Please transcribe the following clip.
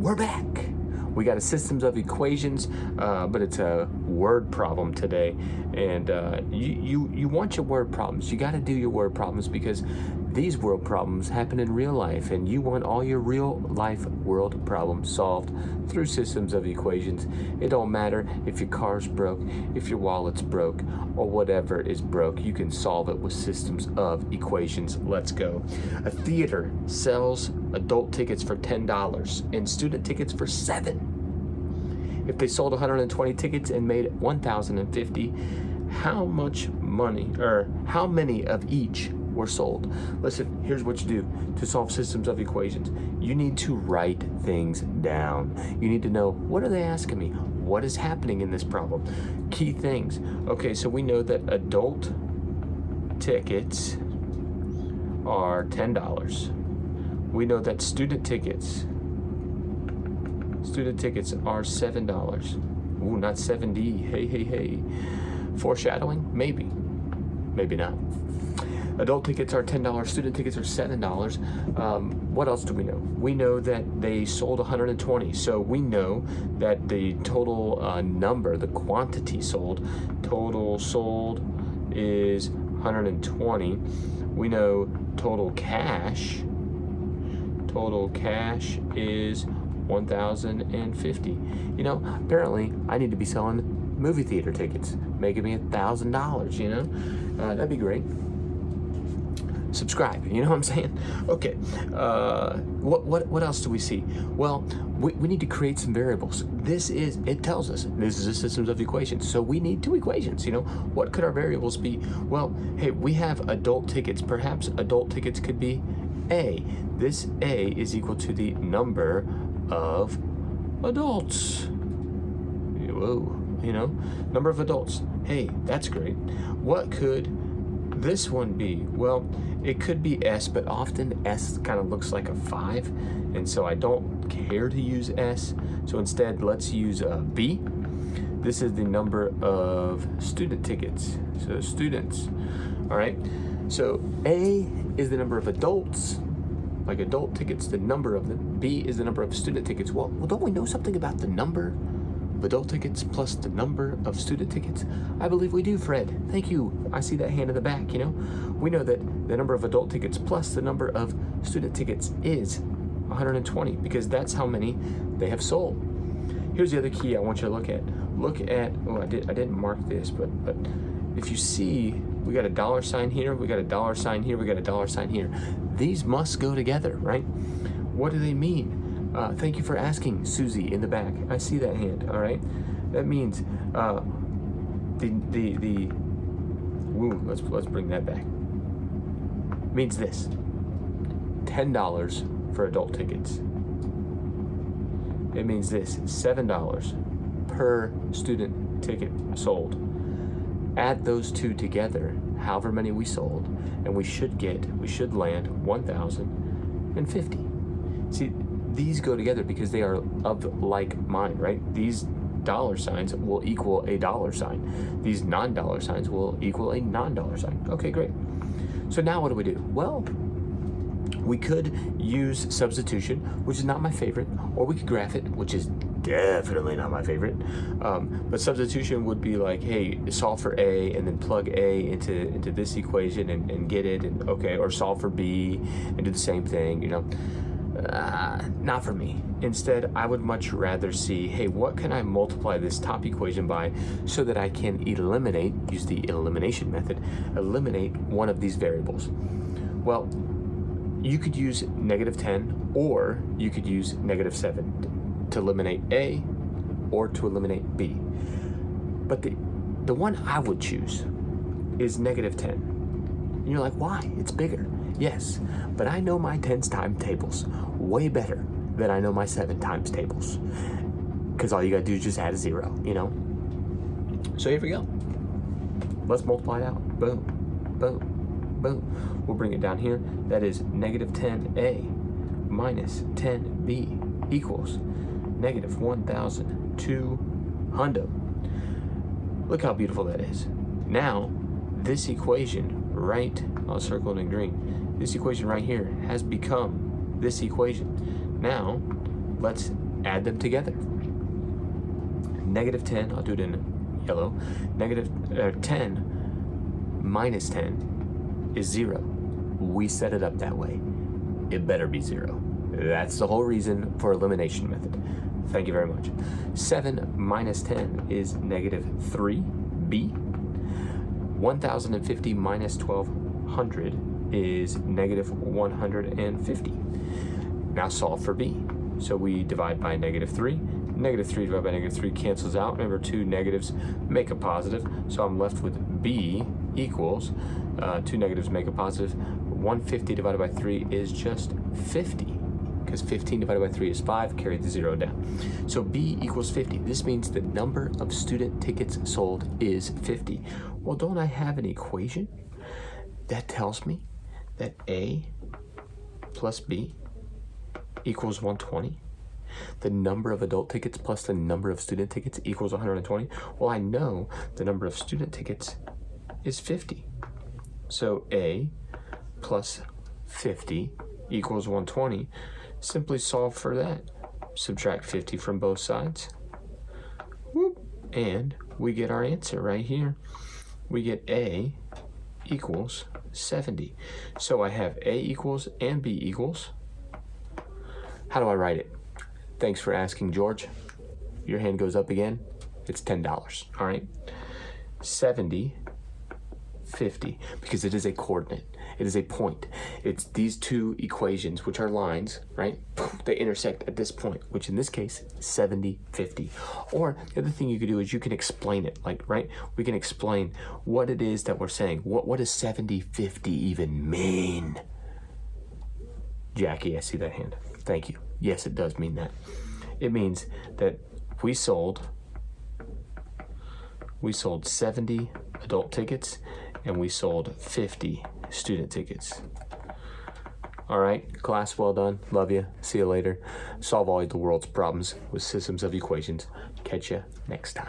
We're back. We got a systems of equations, but it's a word problem today. And you want your word problems. You got to do your word problems because these world problems happen in real life, and you want all your real life world problems solved through systems of equations. It don't matter if your car's broke, if your wallet's broke, or whatever is broke. You can solve it with systems of equations. Let's go. A theater sells adult tickets for $10 and student tickets for $7. If they sold 120 tickets and made 1,050, how much money, or how many of each were sold? Listen, here's what you do to solve systems of equations. You need to write things down. You need to know, what are they asking me? What is happening in this problem? Key things. Okay, so we know that adult tickets are $10. We know that student tickets are $7. Ooh, not 7D. Hey. Foreshadowing? Maybe. Maybe not. Adult tickets are $10. Student tickets are $7. What else do we know? We know that they sold 120. So we know that the total number, the quantity sold, total sold is 120. We know total cash is 1,050. You know, apparently I need to be selling movie theater tickets, making me $1,000, you know? That'd be great. Subscribe, you know what I'm saying? Okay, what else do we see? Well, we need to create some variables. It tells us this is a systems of equations, so we need two equations, you know? What could our variables be? Well, hey, we have adult tickets. Perhaps adult tickets could be A. This A is equal to the number of adults. Whoa, you know, number of adults. Hey, that's great. What could this one be? Well, it could be S, but often S kind of looks like a 5, and so I don't care to use S. So instead, let's use B. This is the number of student tickets. So students, all right? So A is the number of adults, like adult tickets, the number of them. B is the number of student tickets. Well, don't we know something about the number of adult tickets plus the number of student tickets? I believe we do, Fred. Thank you. I see that hand in the back, you know? We know that the number of adult tickets plus the number of student tickets is 120 because that's how many they have sold. Here's the other key I want you to look at. Look at, I didn't mark this, but if you see, we got a dollar sign here, we got a dollar sign here, we got a dollar sign here. These must go together, right? What do they mean? Thank you for asking, Susie in the back. I see that hand, all right? That means let's bring that back. Means this, $10 for adult tickets. It means this, $7 per student ticket sold. Add those two together, however many we sold, and we should land 1,050. See, these go together because they are of like mind, right? These dollar signs will equal a dollar sign. These non-dollar signs will equal a non-dollar sign. Okay, great. So now what do we do? Well, we could use substitution, which is not my favorite, or we could graph it, which is definitely not my favorite. But substitution would be like, hey, solve for A and then plug A into this equation and get it, and okay, or solve for B and do the same thing, you know. Not for me. Instead, I would much rather see, hey, what can I multiply this top equation by so that I can use the elimination method, eliminate one of these variables. Well, you could use -10 or you could use -7 to eliminate A or to eliminate B. But the one I would choose is -10. And you're like, why? It's bigger. Yes, but I know my 10s times tables way better than I know my 7 times tables. Because all you gotta do is just add a 0, you know? So here we go. Let's multiply it out. Boom, boom, boom. We'll bring it down here. That is -10A minus 10B equals -1,200. Look how beautiful that is. Now, this equation right, I'll circle it in green, this equation right here has become this equation. Now, let's Add them together. Negative 10, I'll do it in yellow. 10 minus 10 is 0. We set it up that way. It better be 0. That's the whole reason for elimination method. Thank you very much. 7 minus 10 is negative 3b. 1050 minus 1200 is negative 150. Now solve for b. So we divide by negative 3. Negative 3 divided by negative 3 cancels out. Remember, two negatives make a positive. So I'm left with b equals, two negatives make a positive. 150 divided by 3 is just 50. Because 15 divided by 3 is 5, carry the 0 down. So b equals 50. This means the number of student tickets sold is 50. Well, don't I have an equation that tells me that a plus b equals 120? The number of adult tickets plus the number of student tickets equals 120? Well, I know the number of student tickets is 50. So a plus 50 equals 120. Simply solve for that. Subtract 50 from both sides. Whoop. And we get our answer right here. We get a equals 70. So I have a equals and b equals. How do I write it? Thanks for asking, George. Your hand goes up again. It's $10, all right? 70, 50, because it is a coordinate. It is a point. It's these two equations, which are lines, right? They intersect at this point, which in this case, 70, 50. Or the other thing you could do is you can explain it, like, right? We can explain what it is that we're saying. What does 70, 50 even mean? Jackie, I see that hand. Thank you. Yes, it does mean that. It means that we sold 70 adult tickets and we sold 50 student tickets. All right, class, well done. Love you. See you later. Solve all the world's problems with systems of equations. Catch you next time.